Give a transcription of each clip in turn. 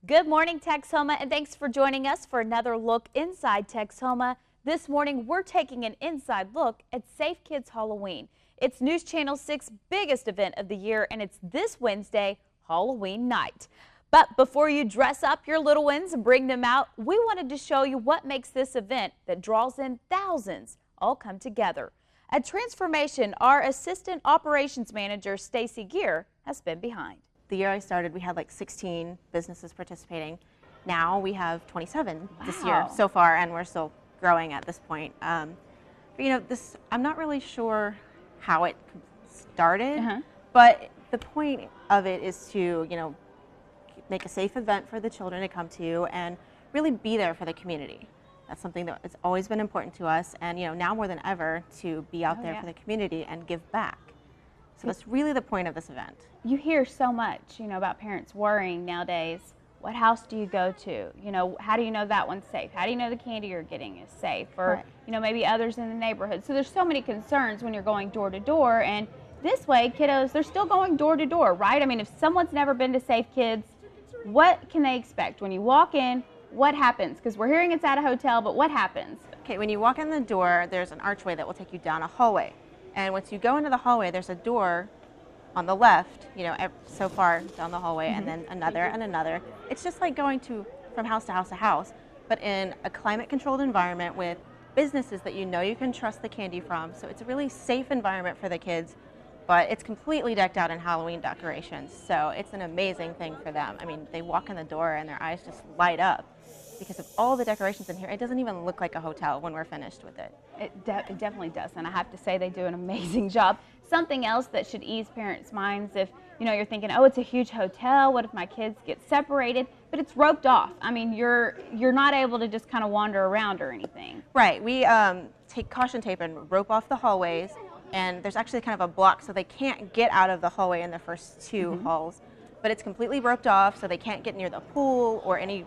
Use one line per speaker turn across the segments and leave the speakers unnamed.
Good morning, Texoma, and thanks for joining us for another look inside Texoma. This morning, we're taking an inside look at Safe Kids Halloween. It's News Channel 6's biggest event of the year, and it's this Wednesday, Halloween night. But before you dress up your little ones and bring them out, we wanted to show you what makes this event that draws in thousands all come together. At Transformation, our Assistant Operations Manager, Stacy Gear, has been behind.
The year I started, we had like 16 businesses participating. Now we have 27 this year so far, and we're still growing at this point. But you know, I'm not really sure how it started, but the point of it is to, you know, make a safe event for the children to come to and really be there for the community. That's something that has always been important to us, and you know, now more than ever, to be out there for the community and give back. So that's really the point of this event.
You hear so much, you know, about parents worrying nowadays. What house do you go to? You know, how do you know that one's safe? How do you know the candy you're getting is safe? Or, you know, maybe others in the neighborhood. So there's so many concerns when you're going door to door. And this way, kiddos, they're still going door to door, right? I mean, if someone's never been to Safe Kids, what can they expect? When you walk in, what happens? Because we're hearing it's at a hotel, but what happens?
Okay, when you walk in the door, there's an archway that will take you down a hallway. And once you go into the hallway, there's a door on the left, you know, so far down the hallway, and then another and another. It's just like going from house to house to house, but in a climate-controlled environment with businesses that you know you can trust the candy from. So it's a really safe environment for the kids, but it's completely decked out in Halloween decorations. So it's an amazing thing for them. I mean, they walk in the door and their eyes just light up because of all the decorations in here. It doesn't even look like a hotel when we're finished with it.
It definitely does, and I have to say they do an amazing job. Something else that should ease parents' minds if, you know, you're thinking, oh, it's a huge hotel, what if my kids get separated? But it's roped off. I mean, you're not able to just kind of wander around or anything.
Right. We take caution tape and rope off the hallways, and there's actually kind of a block so they can't get out of the hallway in the first two halls. But it's completely roped off so they can't get near the pool or any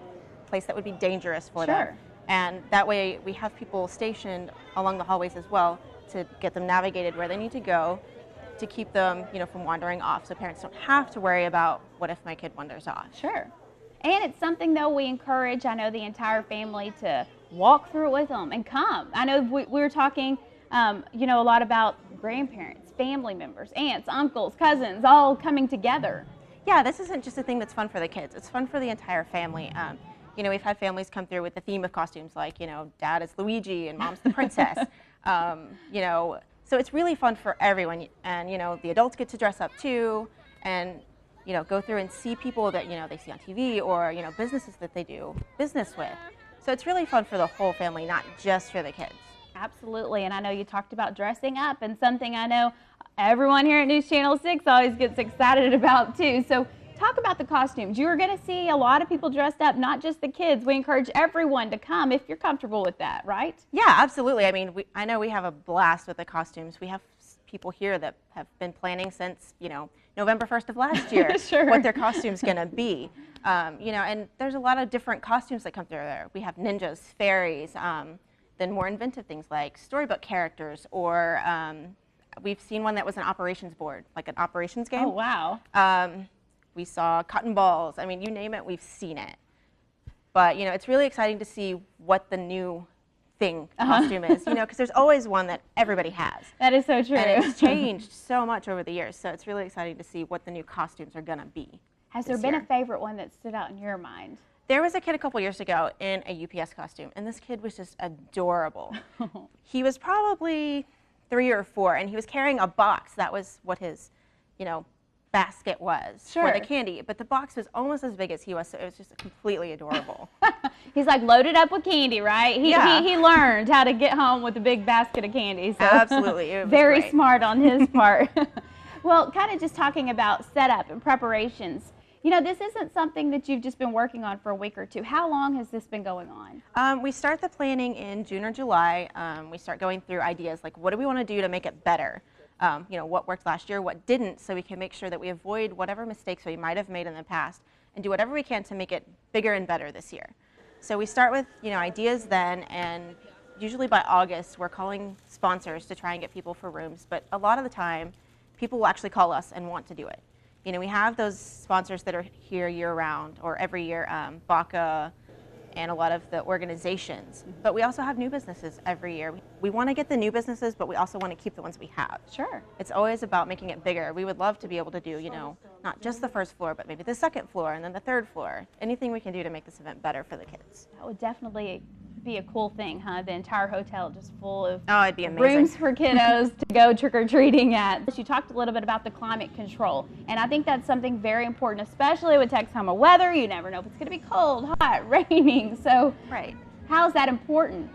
place that would be dangerous for them. And that way we have people stationed along the hallways as well to get them navigated where they need to go to keep them, you know, from wandering off, so parents don't have to worry about what if my kid wanders off.
Sure. And it's something, though, we encourage, I know, the entire family to walk through it with them and come. I know we were talking, you know, a lot about grandparents, family members, aunts, uncles, cousins, all coming together.
Yeah, this isn't just a thing that's fun for the kids. It's fun for the entire family. You know, we've had families come through with the theme of costumes, like, you know, Dad is Luigi and Mom's the princess. You know, so it's really fun for everyone, and you know, the adults get to dress up too, and you know, go through and see people that, you know, they see on TV, or you know, businesses that they do business with. So it's really fun for the whole family, not just for the kids.
Absolutely, and I know you talked about dressing up, and something I know everyone here at News Channel 6 always gets excited about too. So talk about the costumes. You're going to see a lot of people dressed up, not just the kids. We encourage everyone to come if you're comfortable with that, right?
Yeah, absolutely. I mean, I know we have a blast with the costumes. We have people here that have been planning since, you know, November 1st of last year what their costume's going to be. You know, and there's a lot of different costumes that come through there. We have ninjas, fairies, then more inventive things like storybook characters, or we've seen one that was an operations board, like an operations game.
Oh, wow.
We saw cotton balls. I mean, you name it, we've seen it. But, you know, it's really exciting to see what the new costume is, you know, because there's always one that everybody has.
That is so true.
And it's changed so much over the years, so it's really exciting to see what the new costumes are going to be.
Has there been a favorite one that stood out in your mind?
There was a kid a couple years ago in a UPS costume, and this kid was just adorable. He was probably 3 or 4, and he was carrying a box. That was what his, you know, basket was for the candy, but the box was almost as big as he was, so it was just completely adorable.
He's like loaded up with candy, right? He learned how to get home with a big basket of candy. So
absolutely. It was
very
great.
Smart on his part. Well, kind of just talking about setup and preparations, you know, this isn't something that you've just been working on for a week or two. How long has this been going on?
We start the planning in June or July. We start going through ideas like, what do we want to do to make it better? You know, what worked last year, what didn't, so we can make sure that we avoid whatever mistakes we might have made in the past and do whatever we can to make it bigger and better this year. So we start with, you know, ideas then, and usually by August we're calling sponsors to try and get people for rooms, but a lot of the time people will actually call us and want to do it. You know, we have those sponsors that are here year-round or every year, BACA and a lot of the organizations. But we also have new businesses every year. We want to get the new businesses, but we also want to keep the ones we have.
Sure.
It's always about making it bigger. We would love to be able to do, you know, not just the first floor, but maybe the second floor and then the third floor. Anything we can do to make this event better for the kids.
That would definitely be a cool thing, huh? The entire hotel just full of
it'd be amazing.
Rooms for kiddos to go trick-or-treating at. You talked a little bit about the climate control, and I think that's something very important, especially with Texoma weather. You never know if it's going to be cold, hot, raining. So
right.
How is that important?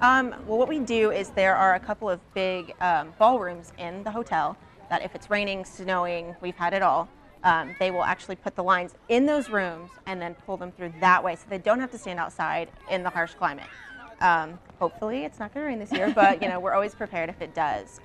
Well, what we do is there are a couple of big ballrooms in the hotel that if it's raining, snowing, we've had it all, they will actually put the lines in those rooms and then pull them through that way so they don't have to stand outside in the harsh climate. Hopefully it's not going to rain this year, but you know, we're always prepared if it does.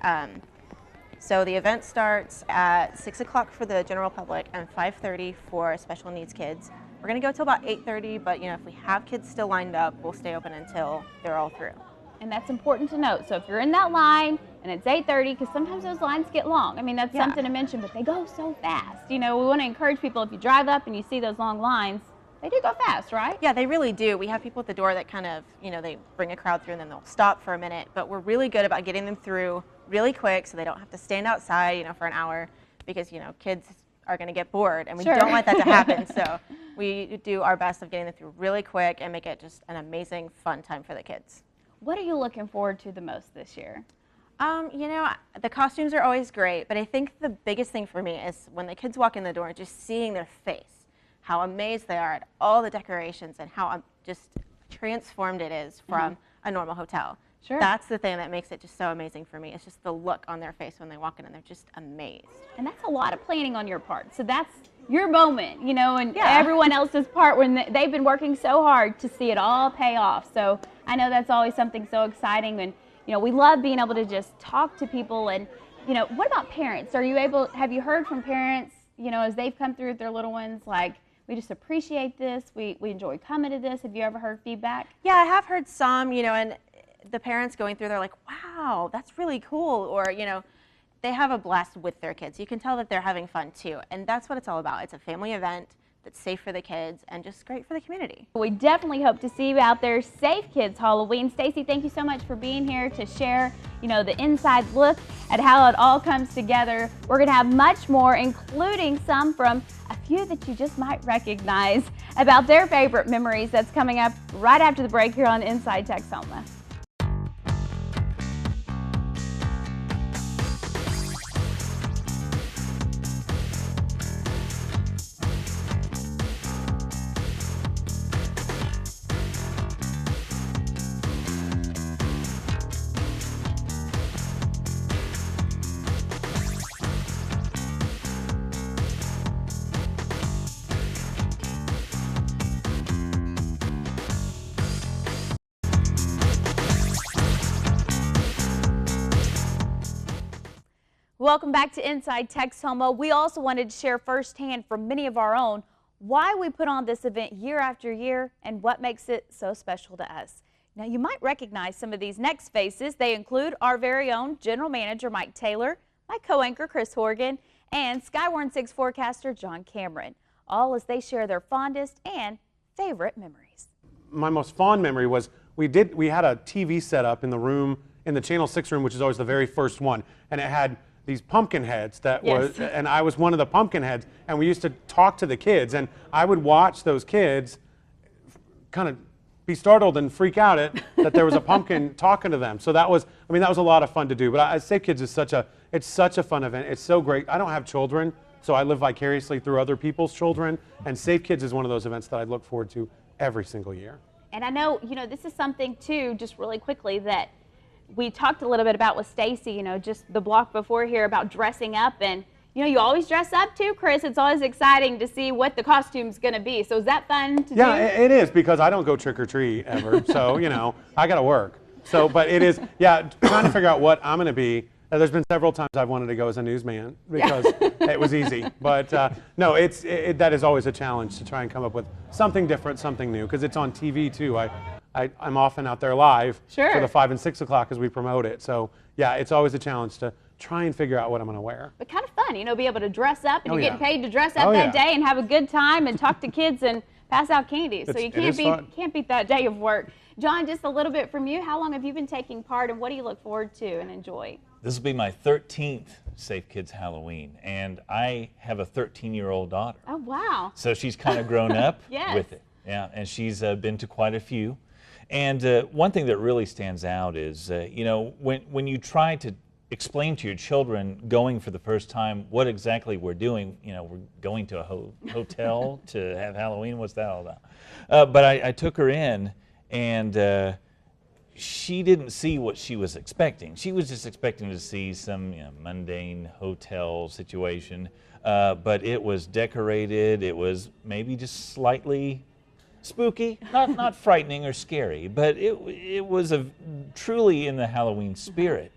So the event starts at 6 o'clock for the general public and 5:30 for special needs kids. We're going to go till about 8:30, but you know, if we have kids still lined up, we'll stay open until they're all through.
And that's important to note. So if you're in that line and it's 8:30, because sometimes those lines get long. I mean, that's something to mention, but they go so fast. You know, we want to encourage people, if you drive up and you see those long lines, they do go fast, right?
Yeah, they really do. We have people at the door that kind of, you know, they bring a crowd through and then they'll stop for a minute, but we're really good about getting them through really quick so they don't have to stand outside, you know, for an hour because, you know, kids are going to get bored and we don't want that to happen. So we do our best of getting them through really quick and make it just an amazing, fun time for the kids.
What are you looking forward to the most this year?
You know, the costumes are always great, but I think the biggest thing for me is when the kids walk in the door, just seeing their face, how amazed they are at all the decorations and how just transformed it is from a normal hotel.
Sure.
That's the thing that makes it just so amazing for me. It's just the look on their face when they walk in and they're just amazed.
And that's a lot of planning on your part. So that's your moment, you know, and everyone else's part when they've been working so hard to see it all pay off. So I know that's always something so exciting, and you know, we love being able to just talk to people. And you know, what about parents? Have you heard from parents, you know, as they've come through with their little ones, like, we just appreciate this, we enjoy coming to this? Have you ever heard feedback?
Yeah, I have heard some, you know, and the parents going through, they're like, wow, that's really cool, or you know, they have a blast with their kids. You can tell that they're having fun too, and that's what it's all about. It's a family event that's safe for the kids and just great for the community.
We definitely hope to see you out there. Safe Kids Halloween. Stacy, thank you so much for being here to share, you know, the inside look at how it all comes together. We're going to have much more, including some from a few that you just might recognize about their favorite memories. That's coming up right after the break here on Inside Texoma. Welcome back to Inside Texoma. We also wanted to share firsthand from many of our own why we put on this event year after year and what makes it so special to us. Now, you might recognize some of these next faces. They include our very own General Manager Mike Taylor, my co-anchor Chris Horgan, and Skywarn 6 forecaster John Cameron, all as they share their fondest and favorite memories.
My most fond memory was we had a TV set up in the room, in the Channel 6 room, which is always the very first one, and it had these pumpkin heads and I was one of the pumpkin heads, and we used to talk to the kids, and I would watch those kids kind of be startled and freak out that there was a pumpkin talking to them. So that was a lot of fun to do. But Safe Kids is such a fun event. It's so great. I don't have children, so I live vicariously through other people's children, and Safe Kids is one of those events that I look forward to every single year.
And I know, you know, this is something too, just really quickly, that we talked a little bit about with Stacy, you know, just the block before here about dressing up. And, you know, you always dress up too, Chris. It's always exciting to see what the costume's going to be. So is that fun to do?
Yeah, it is, because I don't go trick-or-treat ever. So, you know, I got to work. So, but it is, yeah, trying to figure out what I'm going to be. There's been several times I've wanted to go as a newsman because it was easy. But no, that is always a challenge to try and come up with something different, something new, because it's on TV too. I'm often out there live for the 5 and 6 o'clock as we promote it. So yeah, it's always a challenge to try and figure out what I'm going to wear.
But kind of fun, you know, be able to dress up, and
Oh,
you're getting
yeah.
paid to dress up
Oh,
that
yeah.
day and have a good time and talk to kids and pass out candy. So you
It is fun.
can't beat that day of work. John, just a little bit from you. How long have you been taking part, and what do you look forward to and enjoy?
This will be my 13th Safe Kids Halloween, and I have a 13-year-old daughter.
Oh, wow.
So she's kind of grown up
Yes.
with it. Yeah, and she's been to quite a few. And one thing that really stands out is, you know, when you try to explain to your children going for the first time what exactly we're doing, you know, we're going to a hotel to have Halloween, what's that all about? But I took her in, and she didn't see what she was expecting. She was just expecting to see some, you know, mundane hotel situation, but it was decorated. It was maybe just slightly spooky, not frightening or scary, but it was truly in the Halloween spirit.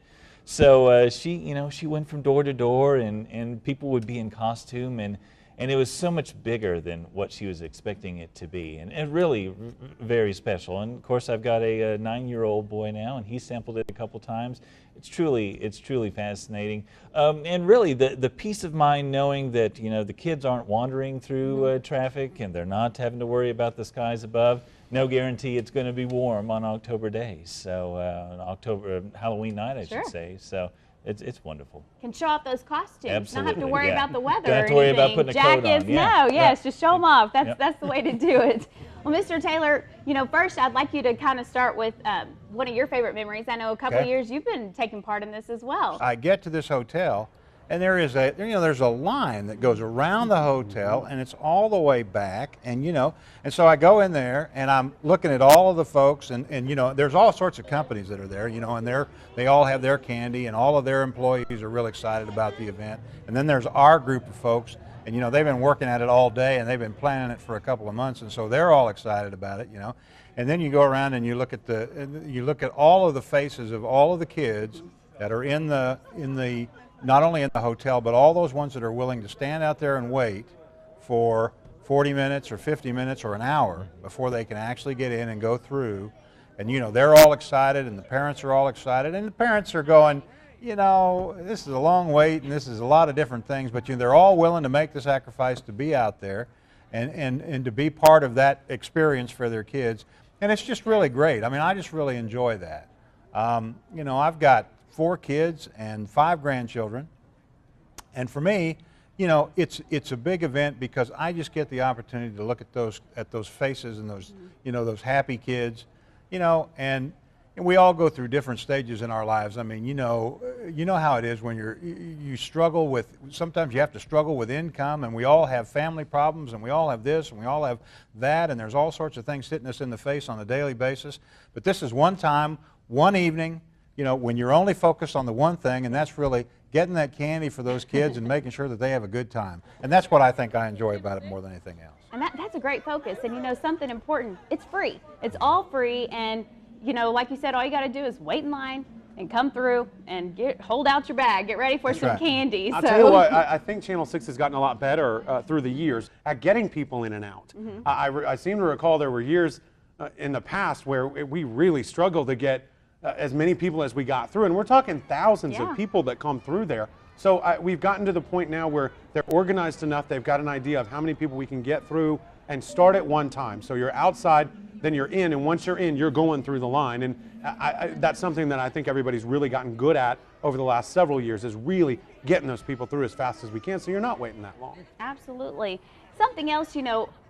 So she went from door to door, and people would be in costume, and it was so much bigger than what she was expecting it to be, and really very special. And of course, I've got a 9-year-old boy now, and he sampled it a couple times. It's truly fascinating, and really the peace of mind knowing that, you know, the kids aren't wandering through traffic, and they're not having to worry about the skies above. No guarantee it's going to be warm on October days, so Halloween night, I
Sure.
should say. So. It's wonderful.
Can show off those costumes.
Absolutely,
Not have to worry
yeah.
about the weather.
Don't have
or
to worry about
anything.
putting a coat on,
Jackets,
yeah.
no, yes,
Right.
just show them off.
Yep.
That's the way to do it. Well, Mr. Taylor, you know, first I'd like you to kind of start with one of your favorite memories. I know a couple
Okay.
years you've been taking part in this as well.
I get to this hotel, and there's a line that goes around the hotel, and it's all the way back, and so I go in there, and I'm looking at all of the folks, and there's all sorts of companies that are there, and they all have their candy, and all of their employees are real excited about the event. And then there's our group of folks, and they've been working at it all day, and they've been planning it for a couple of months, and so they're all excited about it, And then you go around and you look at all of the faces of all of the kids that are in the not only in the hotel, but all those ones that are willing to stand out there and wait for 40 minutes or 50 minutes or an hour before they can actually get in and go through. And they're all excited, and the parents are all excited, and the parents are going, this is a long wait, and this is a lot of different things, but they're all willing to make the sacrifice to be out there and to be part of that experience for their kids. And it's just really great. I mean, I just really enjoy that. I've got 4 kids and 5 grandchildren, and for me, it's a big event because I just get the opportunity to look at those faces and those those happy kids, and we all go through different stages in our lives. I mean, you know how it is when you struggle with, sometimes you have to struggle with income, and we all have family problems, and we all have this, and we all have that, and there's all sorts of things hitting us in the face on a daily basis. But this is one time, one evening, when you're only focused on the one thing, and that's really getting that candy for those kids and making sure that they have a good time. And that's what I think I enjoy about it more than anything else.
And that's a great focus. And something important, it's free. It's all free, and like you said, all you got to do is wait in line and come through and hold out your bag, get ready for
That's
some
right.
candy.
I'll tell you what, I think Channel 6 has gotten a lot better through the years at getting people in and out. I seem to recall there were years in the past where we really struggled to get as many people as we got through, and we're talking thousands
Yeah.
of people that come through there. So we've gotten to the point now where they're organized enough, they've got an idea of how many people we can get through and start at one time. So you're outside, then you're in, and once you're in, you're going through the line. And that's something that I think everybody's really gotten good at over the last several years, is really getting those people through as fast as we can, so you're not waiting that long.
Absolutely. Something else,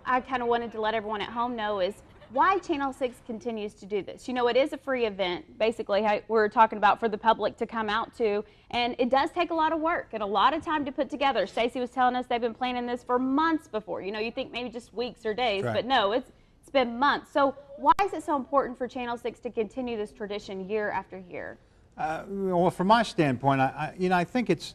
I kind of wanted to let everyone at home know is why Channel 6 continues to do this. It is a free event, basically, we're talking about for the public to come out to, and it does take a lot of work and a lot of time to put together. Stacey was telling us they've been planning this for months before. You think maybe just weeks or days,
Right.
but no, it's been months. So why is it so important for Channel 6 to continue this tradition year after year?
Well, from my standpoint, I think it's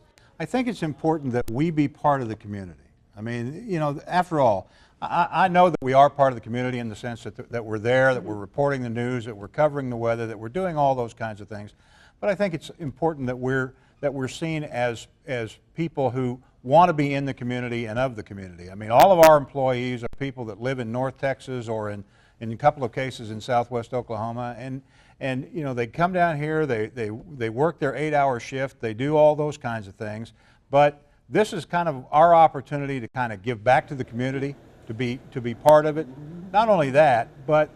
important that we be part of the community. I mean, after all, I know that we are part of the community in the sense that we're there, that we're reporting the news, that we're covering the weather, that we're doing all those kinds of things. But I think it's important that we're seen as people who want to be in the community and of the community. I mean, all of our employees are people that live in North Texas or in a couple of cases in Southwest Oklahoma, and And you know, they come down here, they work their 8-hour shift, they do all those kinds of things. But this is kind of our opportunity to kind of give back to the community, to be part of it. Not only that, but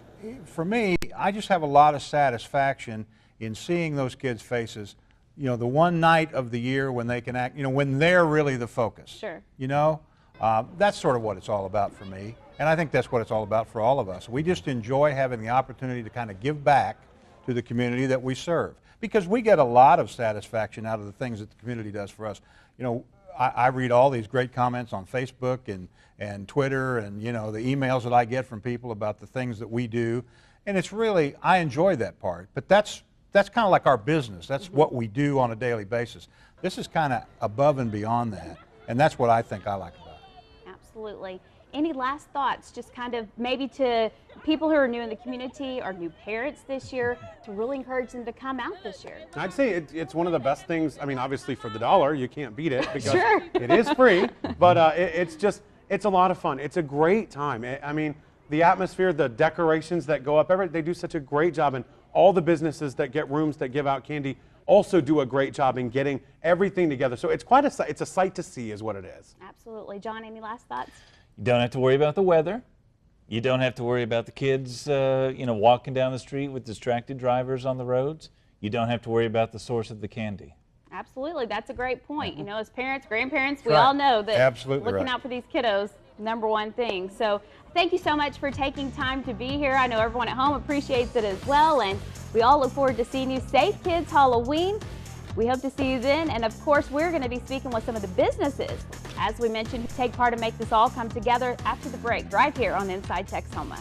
for me, I just have a lot of satisfaction in seeing those kids' faces. You know, the one night of the year when they can act, you know, when they're really the focus.
Sure.
You know, that's sort of what it's all about for me. And I think that's what it's all about for all of us. We just enjoy having the opportunity to kind of give back to the community that we serve, because we get a lot of satisfaction out of the things that the community does for us. You know, I read all these great comments on Facebook and Twitter, and you know, the emails that I get from people about the things that we do, and it's really, I enjoy that part. But that's kind of like our business. That's what we do on a daily basis. This is kind of above and beyond that, and that's what I think I like about it.
Absolutely. Any last thoughts, just kind of maybe to people who are new in the community or new parents this year, to really encourage them to come out this year?
I'd say it's one of the best things. I mean, obviously for the dollar, you can't beat it because
Sure.
it is free, but it's a lot of fun. It's a great time. I mean, the atmosphere, the decorations that go up, they do such a great job, and all the businesses that get rooms that give out candy also do a great job in getting everything together. So it's it's a sight to see is what it is.
Absolutely. John, any last thoughts?
You don't have to worry about the weather. You don't have to worry about the kids, you know, walking down the street with distracted drivers on the roads. You don't have to worry about the source of the candy.
Absolutely. That's a great point. You know, as parents, grandparents, we
Right.
all know that
Absolutely
looking
right.
out for these kiddos, number one thing. So thank you so much for taking time to be here. I know everyone at home appreciates it as well, and we all look forward to seeing you. Safe Kids Halloween. We hope to see you then. And of course, we're going to be speaking with some of the businesses, as we mentioned, who take part and make this all come together after the break, right here on Inside Texoma.